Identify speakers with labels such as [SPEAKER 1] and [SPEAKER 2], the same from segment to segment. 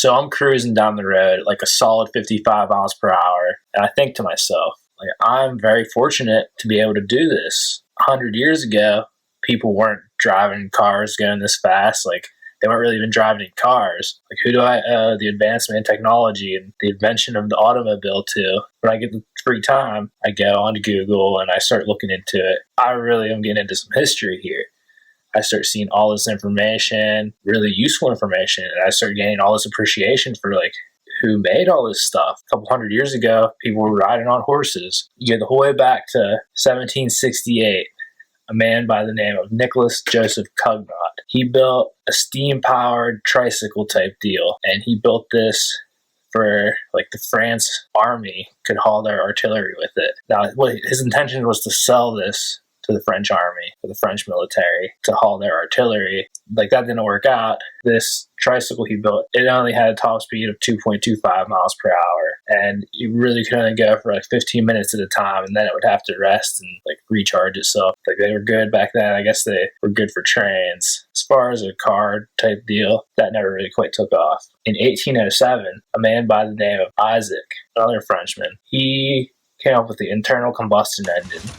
[SPEAKER 1] So I'm cruising down the road like a solid 55 miles per hour. And I think to myself, like, I'm very fortunate to be able to do this. 100 years ago, people weren't driving cars going this fast. Like, they weren't really even driving in cars. Like, who do I owe the advancement in technology and the invention of the automobile to? When I get the free time, I go onto Google and I start looking into it. I really am getting into some history here. I start seeing all this information, really useful information, and I start gaining all this appreciation for, like, who made all this stuff. A couple hundred years ago, people were riding on horses. You get the whole way back to 1768. A man by the name of Nicholas Joseph Cugnot. He built a steam-powered tricycle type deal, and he built this for, like, the France army could haul their artillery with it. Now, his intention was to sell this to the French army, to the French military, to haul their artillery. Like, that didn't work out. This tricycle he built, it only had a top speed of 2.25 miles per hour, and you really could only go for like 15 minutes at a time, and then it would have to rest and like recharge itself. Like, they were good back then. I guess they were good for trains. As far as a car type deal, that never really quite took off. In 1807, a man by the name of Isaac, another Frenchman, he came up with the internal combustion engine.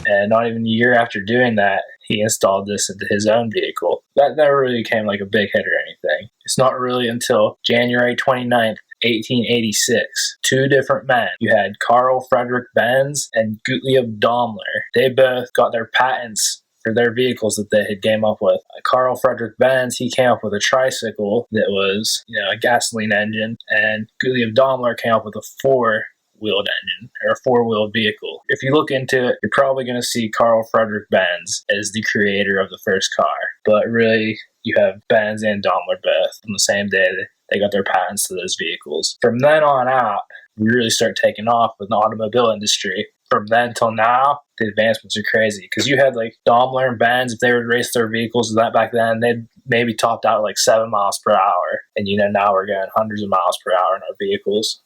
[SPEAKER 1] And not even a year after doing that, he installed this into his own vehicle. That never really became like a big hit or anything. It's not really until January 29th, 1886, two different men. You had Carl Friedrich Benz and Gottlieb Daimler. They both got their patents for their vehicles that they had came up with. Carl Friedrich Benz, he came up with a tricycle that was, a gasoline engine, and Gottlieb Daimler came up with a four-wheeled engine, or a four-wheeled vehicle. If you look into it, you're probably going to see Carl Friedrich Benz as the creator of the first car. But really, you have Benz and Daimler both on the same day that they got their patents to those vehicles. From then on out, we really start taking off with the automobile industry. From then till now, the advancements are crazy. Because you had like Daimler and Benz, if they would race their vehicles that back then, they'd maybe topped out like 7 miles per hour. And now we're going hundreds of miles per hour in our vehicles.